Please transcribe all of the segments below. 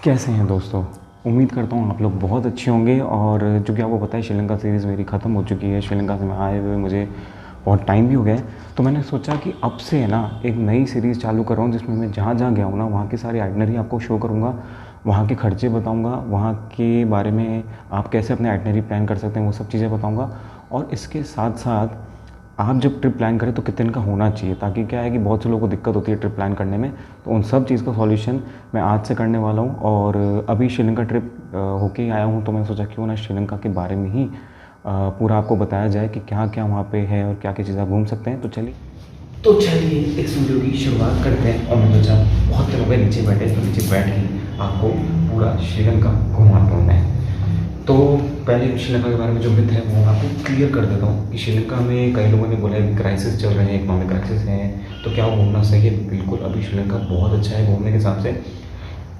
कैसे हैं दोस्तों। उम्मीद करता हूँ आप लोग बहुत अच्छे होंगे। और चूँकि आपको पता है श्रीलंका सीरीज़ मेरी ख़त्म हो चुकी है, श्रीलंका से मैं आए हुए मुझे बहुत टाइम भी हो गया है। तो मैंने सोचा कि अब से है ना एक नई सीरीज़ चालू कर रहा हूँ जिसमें मैं जहाँ जहाँ गया हूँ ना वहाँ की सारी आइटनरी आपको शो करूँगा, वहाँ के खर्चे बताऊँगा, वहाँ के बारे में आप कैसे अपने आइटनरी प्लान कर सकते हैं वो सब चीज़ें बताऊँगा। और इसके साथ साथ आप जब ट्रिप प्लान करें तो कितने दिन का होना चाहिए, ताकि क्या है कि बहुत से लोगों को दिक्कत होती है ट्रिप प्लान करने में। तो उन सब चीज़ का सॉल्यूशन मैं आज से करने वाला हूँ। और अभी श्रीलंका ट्रिप होके ही आया हूँ, तो मैं सोचा क्यों ना श्रीलंका के बारे में ही पूरा आपको बताया जाए कि क्या क्या वहाँ पे है और क्या क्या चीज़ें आप घूम सकते हैं। तो चलिए इस वीडियो की शुरुआत करते हैं। और मैं सोचा बहुत दिनों के नीचे बैठे तो नीचे बैठ के आपको पूरा श्रीलंका घुमाता हूँ मैं। तो पहले श्रीलंका के बारे में जो मिथ है वो आपको क्लियर कर देता हूँ कि श्रीलंका में कई लोगों ने बोला है कि क्राइसिस चल रहे हैं, इकोनॉमिक क्राइसिस है, तो क्या वो घूमना सही है? बिल्कुल, अभी श्रीलंका बहुत अच्छा है घूमने के हिसाब से,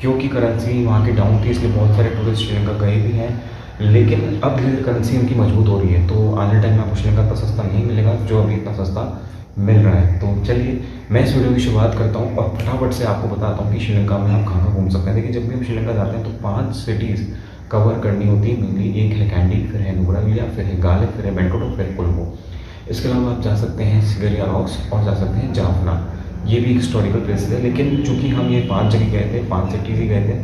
क्योंकि करेंसी वहाँ की डाउन थी, इसलिए बहुत सारे टूरिस्ट श्रीलंका गए भी हैं। लेकिन अब धीरे धीरे करेंसी उनकी मजबूत हो रही है, तो आने टाइम में आपको श्रीलंका इतना सस्ता नहीं मिलेगा जो अभी इतना सस्ता मिल रहा है। तो चलिए मैं इस वीडियो की शुरुआत करता हूँ और फटाफट से आपको बताता हूँ कि श्रीलंका में आप कहाँ कहाँ घूम सकते हैं। देखिए, जब भी हम श्रीलंका जाते हैं तो 5 सिटीज़ कवर करनी होती है मेनली। एक है कैंडी, फिर है नुब्रालिया, फिर है गाले, फिर है बेंटोटो, फिर है कोलंबो। इसके अलावा आप जा सकते हैं सिगरिया रॉक्स और जा सकते हैं जाफना, ये भी हिस्टोरिकल प्लेस है। लेकिन चूंकि हम ये 5 जगह गए थे, 5 सिटीज़ ही गए थे,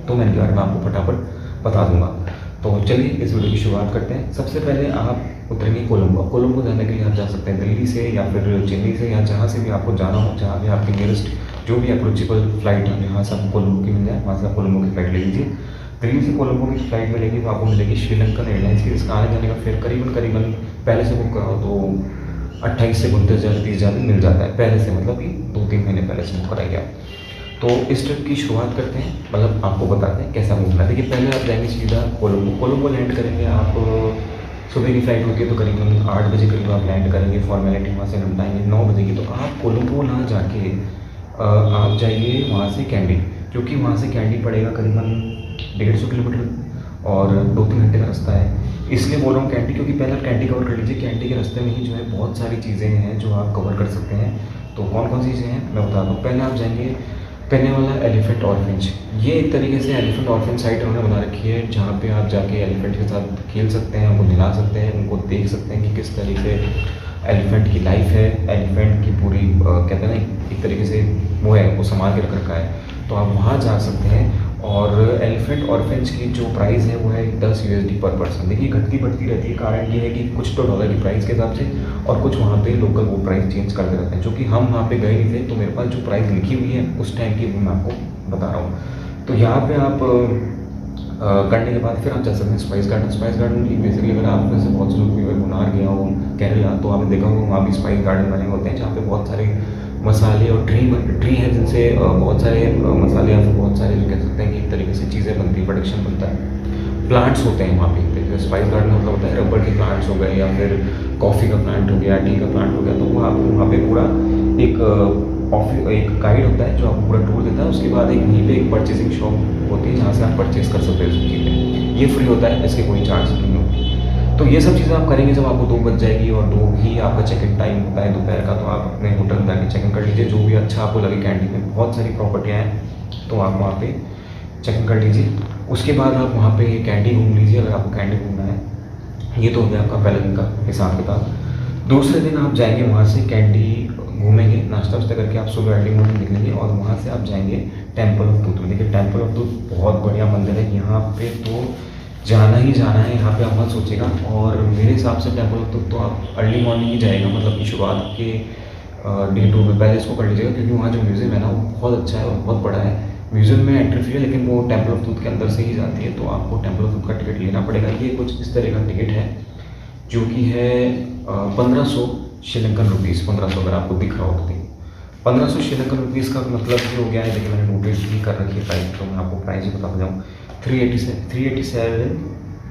तो मैं इनके बारे में आपको फटाफट बता दूंगा। तो चलिए इस वीडियो की शुरुआत करते हैं। सबसे पहले आप उतरेंगे कोलंबो। कोलंबो जाने के लिए आप जा सकते हैं दिल्ली से या फिर चेन्नई से, या जहाँ से भी आपको जाना हो, जहाँ भी आपकी नियरेस्ट जो भी अप्रोचेबल फ्लाइट है यहाँ से आपको कोलंबो की मिल जाए, वहाँ से आप कोलंबो की फ्लाइट ले लीजिए। दिल्ली से कोलंबो की फ्लाइट मिलेगी तो आपको मिलेगी श्रीलंकन एयरलाइंस की, जिसका आने जाने का फेयर करीबन पहले से बुक कराओ तो 28 से 29,000 30,000 में मिल जाता है पहले से, मतलब कि 2-3 महीने पहले से बुक कराइए आप। तो इस ट्रिप की शुरुआत करते हैं, मतलब आपको बताते हैं कैसा घूमना है। देखिए, पहले आप जाएंगे सीधा कोलंबो। कोलंबो लैंड करेंगे आप, सुबह की फ्लाइट होती है तो करीबन 8 बजे करीब आप लैंड करेंगे, फॉर्मेलिटी वहाँ से निपटाएंगे 9 बजे की। तो आप कोलंबो ना जाके आप जाइए वहाँ से कैंडी, क्योंकि वहाँ से कैंडी पड़ेगा करीबन 150 किलोमीटर और 2-3 घंटे का रास्ता है। इसलिए बोल रहा हूँ कैंडी, क्योंकि पहले आप कैंडी कवर कर लीजिए। कैंडी के रास्ते में ही जो है बहुत सारी चीज़ें हैं जो आप कवर कर सकते हैं। तो कौन कौन सी चीज़ें हैं मैं बताता हूँ। पहले आप जाएंगे करने वाला एलिफेंट ऑर्फेंज। ये एक तरीके से एलिफेंट ऑर्फेंज साइट उन्होंने बना रखी है, जहाँ पे आप जाके एलिफेंट के साथ खेल सकते हैं, उनको नहला सकते हैं, उनको देख सकते हैं कि किस तरीके से एलिफेंट की लाइफ है। एलिफेंट की पूरी कहते हैं ना एक तरीके से वो है, वो संभाल के रख रखा है। तो आप वहाँ जा सकते हैं। और एलिफेंट ऑर्फेंज की जो प्राइस है वो है $10 पर पर्सन। देखिए, घटती बढ़ती रहती है, कारण ये है कि कुछ तो डॉलर की प्राइस के हिसाब से और कुछ वहाँ पे लोकल वो प्राइस चेंज करते रहते हैं। क्योंकि हम वहाँ पे गए नहीं थे, तो मेरे पास जो प्राइस लिखी हुई है उस टाइम की मैं आपको बता रहा हूँ। तो यहाँ पे आप करने के बाद फिर आप जा सकते हैं स्पाइस गार्डन। स्पाइस गार्डन की बेसिकली अगर आप में से बहुत से लोग भी अगर मुनार गया हो, केरला, तो आपने देखा होगा वहाँ भी स्पाइस गार्डन बने होते हैं, जहाँ पे बहुत सारे मसाले और ट्री हैं, जिनसे बहुत सारे मसाले या फिर बहुत सारे जो कह सकते हैं कि एक तरीके से चीज़ें बनती है, प्रोडक्शन बनता है। प्लांट्स होते हैं वहाँ पे, देखिए स्पाइस गार्डन मतलब होता है रबर के प्लांट्स हो गए या फिर कॉफ़ी का प्लांट हो गया, टी का प्लांट हो गया। तो वो आपको वहाँ पे पूरा एक गाइड होता है जो आपको पूरा टूर देता है। उसके बाद एक वहीं पे एक परचेसिंग शॉप होती है जहाँ से आप परचेस कर सकते हैं उस चीज़ें। ये फ्री होता है, इसके कोई चार्ज नहीं होती। तो ये सब चीज़ें आप करेंगे जब आपको 2 बज जाएगी और 2 ही आपका चेक इन टाइम होता है दोपहर का, तो आप अपने होटल में जाके चेक इन कर लीजिए। जो भी अच्छा आपको लगे, कैंडी में बहुत सारी प्रॉपर्टियाँ हैं तो आप वहाँ पे चेक इन कर लीजिए। उसके बाद आप वहाँ पे कैंडी घूम लीजिए अगर आपको कैंडी घूमना है। ये तो हो गया आपका पहले दिन का हिसाब किताब। दूसरे दिन आप जाएंगे वहाँ से कैंडी घूमेंगे, नाश्ता वास्ता करके आप सुबह अर्ली मॉर्निंग निकलेंगे और वहाँ से आप जाएंगे टेम्पल ऑफ ट्रूथ में। देखिए, टेम्पल ऑफ ट्रूथ बहुत बढ़िया मंदिर है, यहाँ पे तो जाना ही जाना है, यहाँ पे आप मत सोचेगा। और मेरे हिसाब से टेम्पल ऑफ ट्रूथ तो आप अर्ली मॉर्निंग ही जाएगा, मतलब कि शुरुआत के डे 2 में पहले इसको कर लीजिएगा, क्योंकि वहाँ जो म्यूज़ियम है ना वो बहुत अच्छा है और बहुत बड़ा है। म्यूज़ियम में एंट्री फ्री है, लेकिन वो टेम्पल ऑफ ट्रूथ के अंदर से ही जाती है, तो आपको टेम्पल ऑफ ट्रूथ का टिकट लेना पड़ेगा। ये कुछ इस तरह का टिकट है जो कि है 1500 श्रीलंकन रुपीज़। 1500 अगर आपको दिख रहा हो तो 1500 श्रीलंकन रुपीज़ का मतलब ये हो गया है। देखिए, मैंने नोटिस भी कर रखी है प्राइस, तो मैं आपको प्राइस ही बताता जाऊँ। 387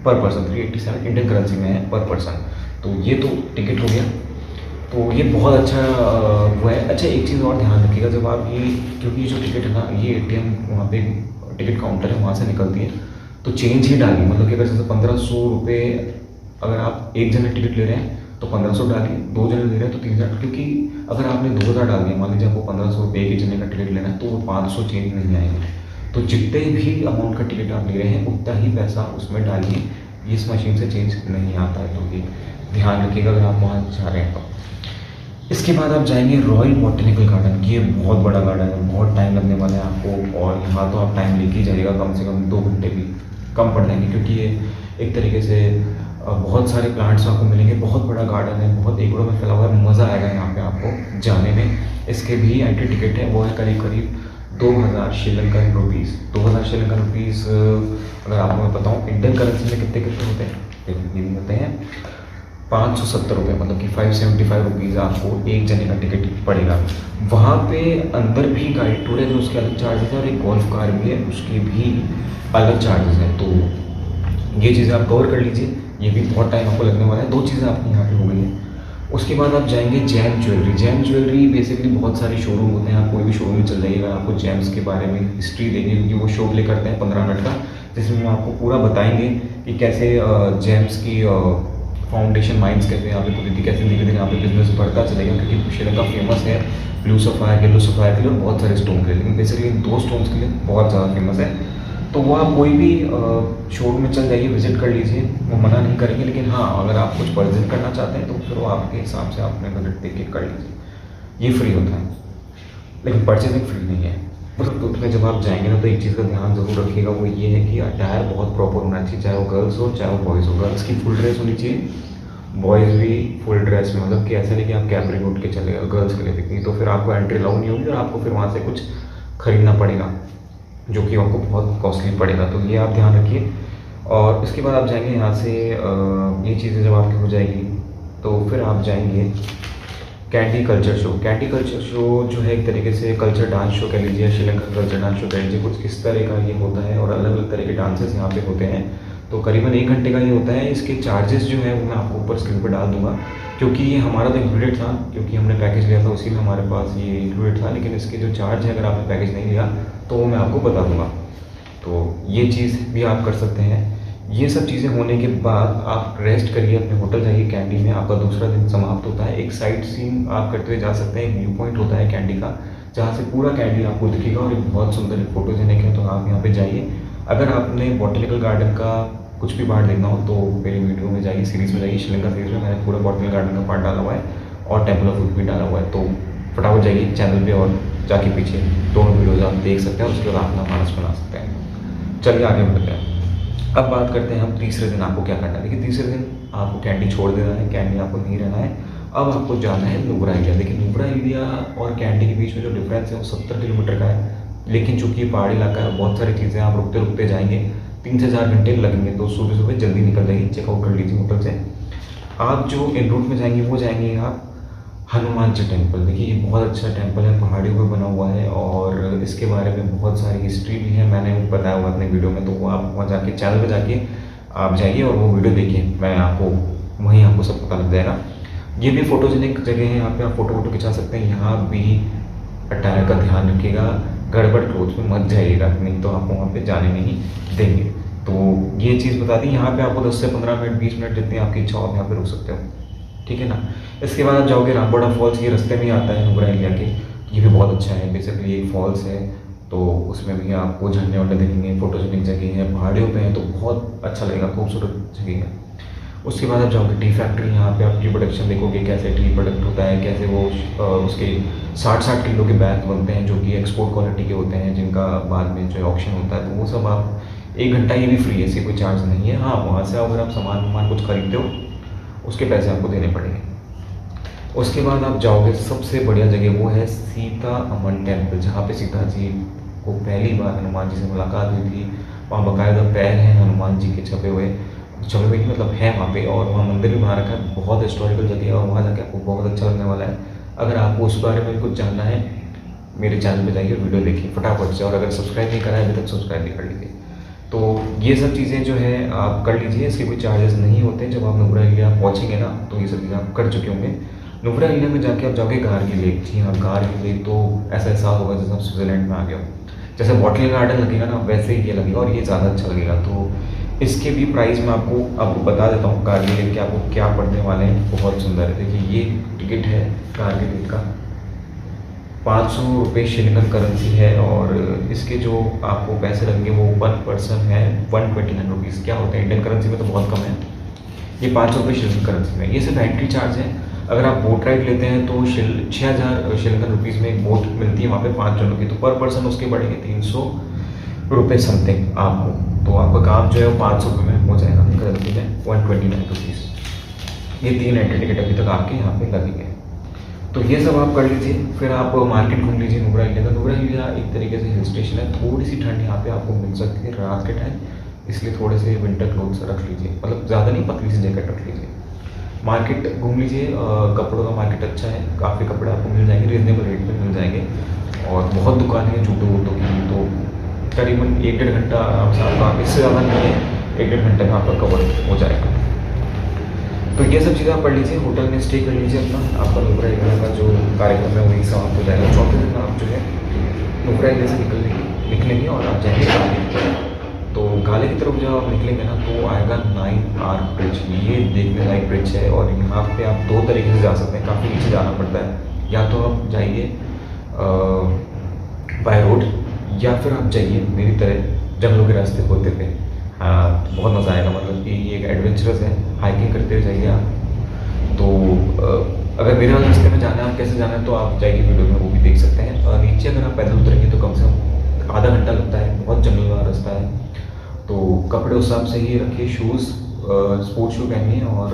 पर पर्सन, 387 इंडियन करेंसी में है पर पर्सन। तो ये तो टिकट हो गया, तो ये बहुत अच्छा वो है। अच्छा, एक चीज़ और ध्यान रखिएगा, जब आप ये, क्योंकि जो टिकट है ना ये ATM वहाँ पे टिकट काउंटर है, वहाँ से निकलती है, तो चेंज ही डालिए। मतलब कि अगर जैसे 1500 रुपये अगर आप एक जने टिकट ले रहे हैं तो 1500 डालिए, 2 जने ले रहे हैं तो 3000, क्योंकि अगर आपने 2000 डाल दिया, मान लीजिए आपको 1500 रुपये एक जने का टिकट लेना है, तो वो 500 चेंज नहीं आएंगे। तो जितने भी अमाउंट का टिकट आप ले रहे हैं उतना ही पैसा उसमें डालिए, इस मशीन से चेंज नहीं आता है, तो ये ध्यान रखिएगा अगर आप वहाँ जा रहे हैं तो। इसके बाद आप जाएंगे रॉयल बॉटनिकल गार्डन। ये बहुत बड़ा गार्डन है, बहुत टाइम लगने वाला है आपको, और यहाँ तो आप टाइम लेके ही जाइएगा, कम से कम 2 घंटे भी कम पड़ जाएंगे, क्योंकि ये एक तरीके से बहुत सारे प्लांट्स आपको मिलेंगे। बहुत बड़ा गार्डन है, बहुत एकड़ों में फैला हुआ है, मज़ा आएगा यहाँ पे आपको जाने में। इसके भी एंट्री टिकट है, वो है करीब करीब 2000 श्रीलंकन रुपीज़। 2000 श्रीलंकन रुपीज़ अगर आपको मैं बताऊँ इंडियन करेंसी में कितने कितने होते हैं, ये भी होते हैं 570 रुपये, मतलब कि 575 रुपीज़ आपको एक जने का टिकट पड़ेगा। वहाँ पे अंदर भी गाइड टूर है जो उसके अलग चार्जेस है, और एक गोल्फ कार भी है उसके भी अलग चार्जेस हैं। तो ये चीज़ें आप कवर कर लीजिए, ये भी बहुत टाइम आपको लगने वाला है। 2 चीज़ें आपकी यहाँ पे हो गई हैं। उसके बाद आप जाएंगे jam jewellery. Jam jewellery basically बहुत सारे शोरूम होते हैं, आप कोई भी शोरूम में चल जाइएगा, आपको जैम्स के बारे में हिस्ट्री देंगे, क्योंकि वो शो प्ले करते हैं 15 मिनट का, जिसमें आपको पूरा बताएंगे कि कैसे जैम्स की फाउंडेशन माइंस कैसे यहाँ पे खुली थी, कैसे धीरे धीरे यहाँ पे बिजनेस बढ़ता चलेगा, क्योंकि श्रीलंका फेमस है ब्लू सफ़ायर, येलो सफ़ायर के लिए और बहुत सारे स्टोन के लिए, लेकिन बेसिकली इन 2 स्टोन्स के लिए बहुत ज़्यादा फेमस है। तो वो आप कोई भी शोरूम में चल जाइए, विजिट कर लीजिए, वो मना नहीं करेंगे। लेकिन हाँ, अगर आप कुछ परचेज करना चाहते हैं तो फिर वो आपके हिसाब से आपने बजट देख के कर लीजिए, ये फ्री होता है, लेकिन परचेजिंग फ्री नहीं है। तो उसमें जब आप जाएंगे ना, तो एक चीज़ का ध्यान ज़रूर रखिएगा, वो ये है कि अटायर बहुत प्रॉपर होना चाहिए, चाहे वो गर्ल्स हो चाहे वो बॉयज़ हो। गर्ल्स की फुल ड्रेस होनी चाहिए, बॉयज़ भी फुल ड्रेस में, मतलब कि ऐसा नहीं कि आप कैपरी उठ के चलेगा गर्ल्स के लिए भी, तो फिर आपको एंट्री अलाउ नहीं होगी और आपको फिर वहाँ से कुछ खरीदना पड़ेगा, जो कि आपको बहुत कॉस्टली पड़ेगा। तो ये आप ध्यान रखिए। और इसके बाद आप जाएंगे यहाँ से, ये चीज़ें जब आपकी हो जाएगी तो फिर आप जाएंगे candy culture show. Candy culture show जो है एक तरीके से कल्चर डांस शो कह लीजिए, श्रीलंका कल्चर डांस शो कह लीजिए, कुछ इस तरह का ये होता है, और अलग अलग तरह के डांसेस यहाँ पे होते हैं। तो करीबन 1 घंटे का ये होता है। इसके चार्जेस जो है वो मैं आपको ऊपर स्क्रीन पर डाल दूँगा, क्योंकि ये हमारा तो इंक्लूडेड था, क्योंकि हमने पैकेज लिया था उसी में हमारे पास ये इंक्लूडेड था। लेकिन इसके जो चार्ज है, अगर आपने पैकेज नहीं लिया तो वो मैं आपको बता दूँगा। तो ये चीज़ भी आप कर सकते हैं। ये सब चीज़ें होने के बाद आप रेस्ट करिए, अपने होटल जाइए। कैंडी में आपका दूसरा दिन समाप्त होता है। एक साइट सीन आप करते हुए जा सकते हैं, एक व्यू पॉइंट होता है कैंडी का, जहाँ से पूरा कैंडी आपको दिखेगा और एक बहुत सुंदर फोटोजेनिक है, तो आप यहाँ पे जाइए। अगर आपने बॉटनिकल गार्डन का कुछ भी पार्ट देखना हो तो मेरी वीडियो में जाइए, सीरीज़ में जाइए, श्रीलंका सीरीज़ में मैंने पूरा बॉटनिकल गार्डन का पार्ट डाला हुआ है और टेम्पल ऑफ वुड भी डाला हुआ है। तो फटाफट जाइए चैनल पे और जाके पीछे दोनों वीडियोज़ आप देख सकते हैं, उसके बाद अपना मानस बना सकते हैं। चलिए आगे बढ़ते हैं। अब बात करते हैं हम तीसरे दिन आपको क्या करना है। देखिए, तीसरे दिन आपको कैंडी छोड़ देना है, कैंडी आपको नहीं रहना है। अब आपको जाना है नुब्रा एरिया। देखिए, नुब्रा एरिया और कैंडी के बीच में जो डिफरेंस है वो 70 किलोमीटर का है, लेकिन चूंकि ये पहाड़ी इलाका है, बहुत सारी चीज़ें आप रुकते रुकते जाएंगे, 3 से 4 घंटे लगेंगे। तो सुबह सुबह जल्दी निकल जाइए, चेकआउट कर लीजिए होटल से। आप जो इन रूट में जाएंगे वो जाएंगे आप हनुमान जी टेम्पल। देखिए, ये बहुत अच्छा टेम्पल है, पहाड़ियों पर बना हुआ है, और इसके बारे में बहुत सारी हिस्ट्री भी है, मैंने बताया हुआ अपने वीडियो में। तो वो आप वहाँ जाके चैनल पे जाके आप जाइए और वो वीडियो देखिए, मैं आपको वहीं आपको सब पता लग जाएगा। ये भी फोटोजेनिक जगह है, यहाँ पे आप फोटो खिंचा सकते हैं। यहाँ भी अटायर का ध्यान रखिएगा, गड़बड़ क्लोथ में मत जाइएगा, नहीं तो आपको वहाँ पे जाने नहीं देंगे। तो ये चीज़ बता दी। यहाँ पे आपको 10 से 15 मिनट 20 मिनट जितनी आपकी इच्छा हो आप यहाँ पे रुक सकते हो, ठीक है ना। इसके बाद आप जाओगे रामबोड़ा फॉल्स, ये रास्ते में ही आता है नुब्रा एरिया के। ये भी बहुत अच्छा है, बेसिकली एक फॉल्स है, तो उसमें भी आपको झरने वरने दिखेंगे, फोटोजेनिक जगह है, पहाड़ियों पे है, तो बहुत अच्छा लगेगा, खूबसूरत जगह है। उसके बाद आप जाओगे टी फैक्ट्री। यहाँ पे आप टी प्रोडक्शन देखोगे, कैसे टी प्रोडक्ट होता है, कैसे वो उसके 60-60 किलो के बैग बनते हैं जो कि एक्सपोर्ट क्वालिटी के होते हैं, जिनका बाद में जो ऑक्शन होता है। तो वो सब आप 1 घंटा, ये भी फ्री है, इससे कोई चार्ज नहीं है। हाँ, वहाँ से अगर आप सामान कुछ खरीदते हो उसके पैसे आपको देने पड़ेंगे। उसके बाद आप जाओगे, सबसे बढ़िया जगह वो है सीता अमन टेम्पल, जहाँ पे सीता जी को पहली बार हनुमान जी से मुलाकात हुई थी। वहाँ बाकायदा पैर हैं हनुमान जी के छपे हुए की मतलब है वहाँ पे, और वहाँ मंदिर भी बना रखा है। बहुत हिस्टोरिकल जगह है और वहाँ जाके आपको बहुत अच्छा लगने वाला है। अगर आपको उस बारे में कुछ जानना है, मेरे चैनल पे जाइए, वीडियो देखिए फटाफट से, और अगर सब्सक्राइब नहीं करा है अभी तक सब्सक्राइब भी कर लीजिए। तो ये सब चीज़ें जो है आप कर लीजिए, इसके कोई चार्जेस नहीं होते। जब आप नुब्रा एरिया पहुँचेंगे ना, तो ये सब चीज़ें आप कर चुके होंगे। नुब्रा एरिया में जाके आप जाओगे गार्गी लेक। जी हाँ, गार्गी लेक, तो ऐसा एहसास होगा जैसे आप स्विट्ज़रलैंड में आ गए हो। जैसे बॉटनिकल गार्डन लगेगा ना, वैसे ही ये लगेगा, और ये ज़्यादा अच्छा लगेगा। तो इसके भी प्राइस मैं आपको बता देता हूँ गार्गी लेक के आपको क्या पड़ने वाले हैं। बहुत सुंदर है। देखिए, ये टिकट है गार्गी लेक का, ₹500 श्रीलंकन करेंसी है और इसके जो आपको पैसे लगेंगे वो 1 पर्सन है ₹129। क्या होता है इंडियन करेंसी में तो बहुत कम है, ये ₹500 श्रीलंकन करेंसी में। ये सिर्फ एंट्री चार्ज है। अगर आप बोट राइड लेते हैं तो 6000 श्रीलंकन रुपीज़ में एक बोट मिलती है वहाँ पे 5 जनों की, तो पर पर्सन उसके पड़ेंगे ₹300 समथिंग आपको। तो आपका काम जो है वो ₹500 में हो जाएगा करेंसी में ₹129। ये 3 एंट्री टिकट अभी तक आपके यहाँ पे लगेंगे। तो ये सब आप कर लीजिए, फिर आप मार्केट घूम लीजिए नुब्रा एरिया का। नुब्रा एरिया एक तरीके से हिल स्टेशन है, थोड़ी सी ठंड यहाँ पे आपको मिल सकती है रात के टाइम, इसलिए थोड़े से विंटर क्लोथ्स रख लीजिए, मतलब ज़्यादा नहीं, पतली सी जैकेट रख लीजिए। मार्केट घूम लीजिए, कपड़ों का मार्केट अच्छा है, काफ़ी कपड़े आपको मिल जाएंगे, रीजनेबल रेट में मिल जाएंगे और बहुत दुकानें हैं जूतों वूटों की। तो करीबन 1-1.5 घंटा आराम से आपका, इससे ज़्यादा नहीं है, 1-1.5 घंटे में आपका कवर हो जाएगा। तो ये सब चीज़ें आप पढ़ लीजिए, होटल में स्टे कर लीजिए अपना, आपका नुब्रा एरिया का जो कार्यक्रम है वही समाप्त हो जाएगा। चौथे दिन आप जो है नुब्रा एरिया से निकलेंगे और आप जाएंगे गाले। तो गाले की तरफ जब आप निकलेंगे ना तो आएगा 9 आर्क ब्रिज, ये देखने लायक ब्रिज है और यहाँ पे आप 2 तरीके से जा सकते हैं, काफ़ी नीचे जाना पड़ता है। या तो आप जाइए बाय रोड या फिर आप जाइए मेरी तरह जंगलों के रास्ते होते हुए। बहुत मज़ा आएगा, मतलब कि ये एक एडवेंचरस है, हाइकिंग करते हुए जाइए आप। तो अगर मेरे वाले रास्ते में जाना है, कैसे जाना है, तो आप जाइए वीडियो में वो भी देख सकते हैं। नीचे अगर आप पैदल उतरेंगे तो कम से कम आधा घंटा लगता है, बहुत जंगल वाला रास्ता है। तो कपड़े उस हिसाब से ही रखिए, शूज़ स्पोर्ट्स शू पहनिए और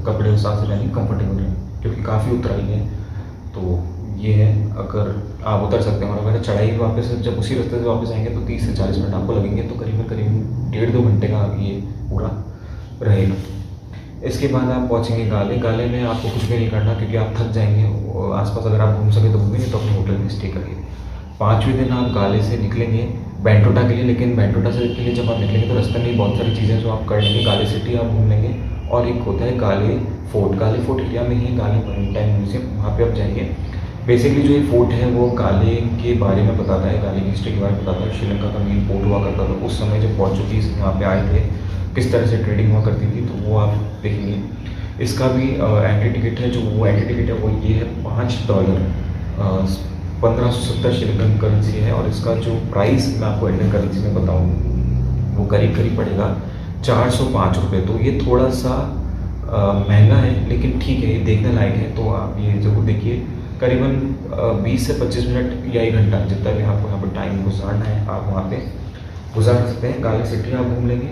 कपड़े उस हिसाब से पहनिए, कंफर्टेबल रहें, क्योंकि काफ़ी उतराई है। तो ये है, अगर आप उतर सकते हैं। और अगर चढ़ाई वापस जब उसी रास्ते से वापस आएंगे तो 30 से 40 मिनट आपको लगेंगे, तो करीबन 1.5-2 घंटे का ये पूरा रहेगा। इसके बाद आप पहुँचेंगे गाले। गाले में आपको कुछ भी नहीं करना, क्योंकि आप थक जाएंगे। आसपास अगर आप घूम सके तो घूमेंगे, तो अपने होटल में स्टे करिए। 5वें दिन आप गाले से निकलेंगे बैंटोटा के लिए, लेकिन बैंटोटा से के लिए जब आप निकलेंगे तो रास्ते में बहुत सारी चीज़ें जो आप कर लेंगे। गाले सिटी आप घूम लेंगे और एक होता है गाले फोर्ट। गाले फोर्ट एरिया में ही गाले मरीटाइम म्यूजियम, वहाँ पे आप जाएंगे। बेसिकली जो ये फोर्ट है वो गाले के बारे में बताता है, गाले की हिस्ट्री के बारे में बताता है। श्रीलंका का मेन पोर्ट हुआ करता था उस समय जब पोर्चुगीज़ यहाँ पे आए थे, किस तरह से ट्रेडिंग हुआ करती थी, तो वो आप देखेंगे। इसका भी एंट्री टिकट है, जो वो एंट्री टिकट है वो ये है $5, 1570 श्रीलंकन करेंसी है। और इसका जो प्राइस मैं आपको इंडियन करेंसी में बताऊँ वो करीब करीब पड़ेगा ₹405। तो ये थोड़ा सा महंगा है, लेकिन ठीक है, ये देखने लायक है, तो आप ये ज़रूर देखिए। करीबन 20 से 25 मिनट या 1 घंटा, जितना भी आपको यहाँ पर टाइम गुजारना है आप वहाँ पे गुजार सकते हैं। गाले सिटी आप घूम लेंगे।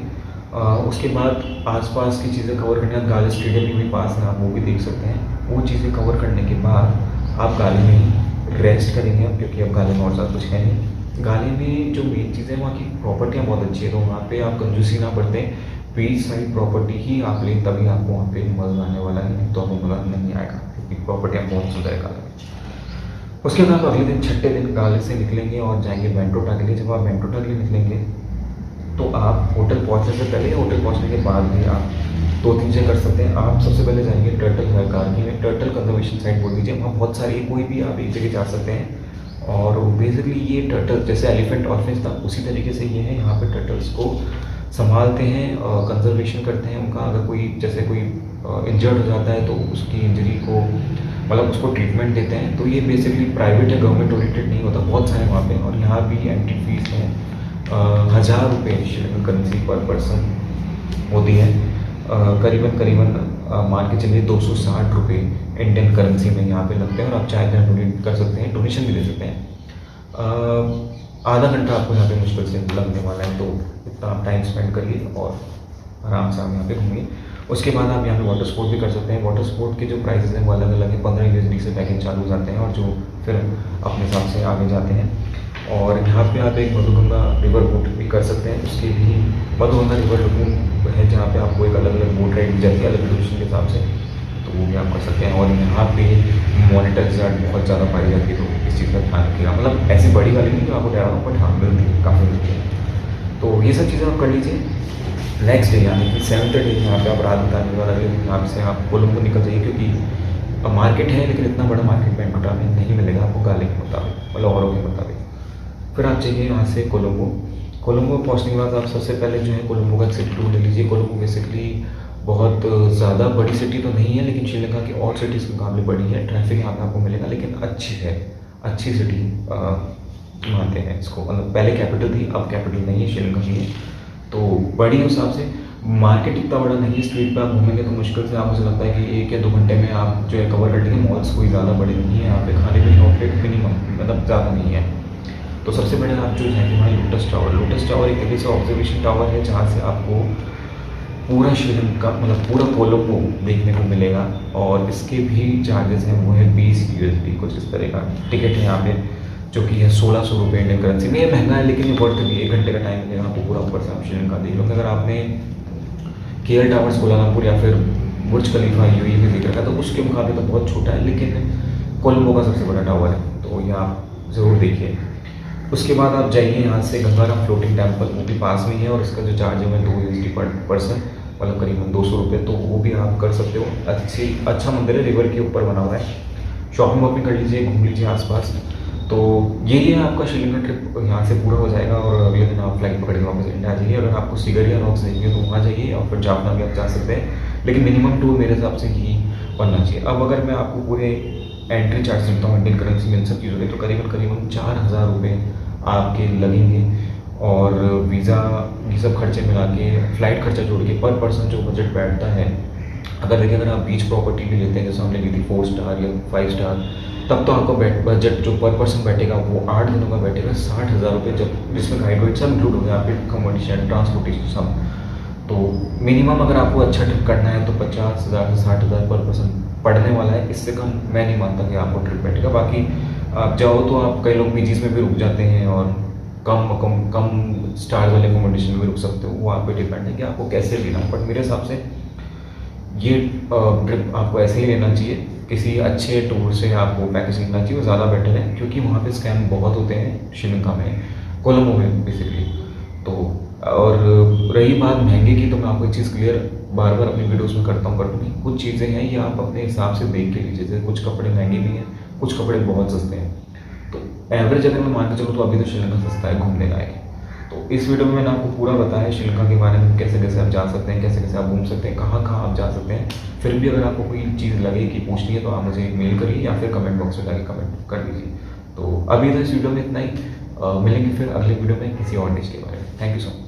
उसके बाद आसपास की चीज़ें कवर करने के बाद गाले स्टेडियम भी पास है, आप वो भी देख सकते हैं। वो चीज़ें कवर करने के बाद आप गाले में ही रेस्ट करेंगे, क्योंकि अब गाले में और ज़्यादा कुछ है नहीं। गाले में जो मेन चीज़ें वहाँ की प्रॉपर्टियाँ बहुत अच्छी है, तो वहाँ पे आप कंजूसी ना बरतें, बीच साइड प्रॉपर्टी ही आप लें, तभी आपको वहाँ पे मज़ा आने वाला है, नहीं तो आपको मज़ा नहीं आएगा, क्योंकि प्रॉपर्टियाँ बहुत सुंदर है गाले में। उसके बाद अगले दिन 6ठे दिन गाले से निकलेंगे और जाएंगे बैंटोटा के लिए। जब आप बैंटोटा के लिए निकलेंगे तो आप होटल पहुंचने से पहले, होटल पहुंचने के बाद भी आप 2-3 चीज़ें कर सकते हैं। आप सबसे पहले जाएंगे टर्टल गार्गी में, टर्टल कंजर्वेशन साइट बोल दीजिए, वहाँ बहुत सारी, कोई भी आप एक जगह जा सकते हैं। और बेसिकली ये टर्टल जैसे एलिफेंट ऑर्फेज था उसी तरीके से ये है, यहाँ पे टर्टल्स को संभालते हैं, कंजर्वेशन करते हैं उनका। अगर कोई जैसे कोई इंजर्ड हो जाता है तो उसकी इंजरी को, मतलब उसको ट्रीटमेंट देते हैं। तो ये बेसिकली प्राइवेट है, गवर्नमेंट ओरिएंटेड नहीं होता, बहुत सारे वहाँ पे। और यहाँ भी एंट्री फीस है ₹1000 श्रीलंकन करेंसी पर पर्सन होती है। करीबन मान के चलिए ₹260 इंडियन करेंसी में यहाँ पे लगते हैं। और आप चाहे तो डोनेट कर सकते हैं, डोनेशन भी दे सकते हैं। आधा घंटा आपको यहाँ पे मुश्किल से लगने वाला है, तो इतना आप टाइम स्पेंड करिए और आराम से आप यहाँ पे घूमिए। उसके बाद आप यहाँ पे वाटर स्पोर्ट भी कर सकते हैं। वाटर स्पोर्ट के जो प्राइसेस हैं वो अलग अलग है, 15 USD से पैकेज चालू हो जाते हैं और जो फिर अपने हिसाब से आगे जाते हैं। और यहाँ पे आप एक मधुगंगा रिवर बोट भी कर सकते हैं, उसके भी मधुगंगा रिवर लून है जहाँ पे आपको एक अलग अलग बोट राइड जाती है अलग लोकेशन के हिसाब से, तो वो भी आप कर सकते हैं। और यहाँ पे मॉनिटर चार्ट बहुत ज़्यादा पाई जाती है, तो इस चीज़ का ध्यान रखिएगा। मतलब ऐसी बड़ी वाली नहीं जो आपको डरा हो, बट हाँ मिलती है, काफ़ी मिलती है। तो ये सब चीज़ें आप कर लीजिए। नेक्स्ट डे यानी कि 7th डे यहाँ पे आप रात बिताने वाला है, यहाँ से आप कोलंबो निकल जाइए, क्योंकि मार्केट है लेकिन इतना बड़ा मार्केट बैंटोटा में नहीं मिलेगा आपको गाले के मुताबिक, मतलब औरों के मुताबिक। फिर आप चाहिए यहाँ से कोलंबो। कोलंबो पहुँचने के बाद आप सबसे पहले जो है कोलंबो का सिटी टूर ले लीजिए। कोलंबो बेसिकली बहुत ज़्यादा बड़ी सिटी तो नहीं है, लेकिन श्रीलंका की और सिटीज़ के मुकाबले बड़ी है। ट्रैफिक यहाँ पे आपको मिलेगा, लेकिन अच्छी है, अच्छी सिटी मानते हैं इसको, मतलब पहले कैपिटल थी, अब कैपिटल नहीं है, श्रीलंका की है। तो बड़ी उस हिसाब से मार्केट इतना बड़ा नहीं है, स्ट्रीट पे आप घूमेंगे तो मुश्किल से आप, मुझे लगता है कि 1 या 2 घंटे में आप जो है कवर कर लेंगे। मॉल्स कोई ज़्यादा बड़े नहीं है यहाँ पे, खाने पीने आउटलेट मिनिमम, मतलब ज़्यादा नहीं है। तो सबसे बड़े आप जो जाएंगे वहाँ लोटस टावर। लोटस टावर एक तरीके से ऑब्जर्वेशन टावर है जहाँ से आपको पूरा श्रीलंका, मतलब पूरा कोलंबो देखने को मिलेगा। और इसके भी चार्जेस हैं, वो है 20 USD कुछ इस तरह का टिकट है यहाँ पे, जो कि है 1600 रुपये इंडियन करेंसी में। ये महंगा है लेकिन ये वर्थ भी, 1 घंटे का टाइम मिलेगा आपको पूरा ऊपर से आप श्रीलंका देख लो। अगर आपने KL टावर्स कोलालमपुर या फिर बुर्ज खलीफा UAE में देख रखा है तो उसके मुकाबले तो बहुत छोटा है, लेकिन कोलंबो का सबसे बड़ा टावर है, तो ये आप ज़रूर देखिए। उसके बाद आप जाइए यहाँ से गंगाराम फ्लोटिंग टेम्पल, वो भी पास में ही है, और इसका जो चार्ज है वो 2 USD पर पर्सन, मतलब करीबन 200 रुपये। तो वो भी आप कर सकते हो। अच्छा मंदिर है, रिवर के ऊपर बना हुआ है। शॉपिंग वॉपिंग कर लीजिए, घूम लीजिए आसपास। तो यही है आपका श्रीलंका ट्रिप, यहाँ से पूरा हो जाएगा और अगले दिन आप फ्लाइट पकड़ के वापस इंडिया आ जाइए। अगर आपको सिगरिया रॉक्स देखिए तो वहाँ जाइए, और फिर जाफना भी आप जा सकते हैं, लेकिन मिनिमम टूर मेरे हिसाब से ही बनना चाहिए। अब अगर मैं आपको पूरे एंट्री चार्ज देता हूँ इंडियन करेंसी में इन सब चीज़ों के, तो करीबन 4000 रुपये आपके लगेंगे। और वीज़ा ये सब खर्चे मिला के, फ़्लाइट खर्चा जोड़ के पर पर्सन जो बजट बैठता है, अगर देखिए अगर आप बीच प्रॉपर्टी भी लेते हैं जैसे हमने ली थी 4 स्टार या 5 स्टार, तब तो आपका बजट जो पर पर्सन बैठेगा वो 8 दिनों का बैठेगा 60,000 रुपये, जब जिसमें गाइड वाइड सब इंक्लूड हो गया, आपके अकोमोडेशन, ट्रांसपोर्टेशन सब। तो मिनिमम अगर आपको अच्छा ट्रिप करना है तो 50,000 से 60,000 पर पर्सन पड़ने वाला है। इससे कम मैं नहीं मानता कि आपको ट्रिप बैठेगा। बाकी आप चाहो तो आप, कई लोग PGs में भी रुक जाते हैं और कम स्टार वाले अकोमोडेशन में भी रुक सकते हो, वो आप पे डिपेंड है कि आपको कैसे लेना है। बट मेरे हिसाब से ये ट्रिप आपको ऐसे ही लेना चाहिए, किसी अच्छे टूर से आपको पैकेज लेना चाहिए, वो ज़्यादा बेटर है, क्योंकि वहाँ पे स्कैम बहुत होते हैं श्रीलंका में, कोलंबो में बेसिकली। तो और रही बात महंगे की, तो मैं आपको एक चीज़ क्लियर बार बार अपनी वीडियोस में करता हूँ, कुछ चीज़ें हैं ये आप अपने हिसाब से देख के लीजिए। जैसे कुछ कपड़े महंगे भी हैं, कुछ कपड़े बहुत सस्ते हैं। तो एवरेज अगर मैं मान के चलूँ तो अभी तो श्रीलंका सस्ता है, घूमने लायक है। तो इस वीडियो में मैंने आपको पूरा बताया श्रीलंका के बारे में, कैसे कैसे आप जा सकते हैं, कैसे कैसे आप घूम सकते हैं, कहाँ कहाँ आप जा सकते हैं। फिर भी अगर आपको कोई चीज़ लगे कि पूछनी है तो आप मुझे मेल करिए या फिर कमेंट बॉक्स में जाके कमेंट कर दीजिए। तो अभी तो इस वीडियो में इतना ही, मिलेंगे फिर अगले वीडियो में किसी और डिश के बारे में। Thank you so much.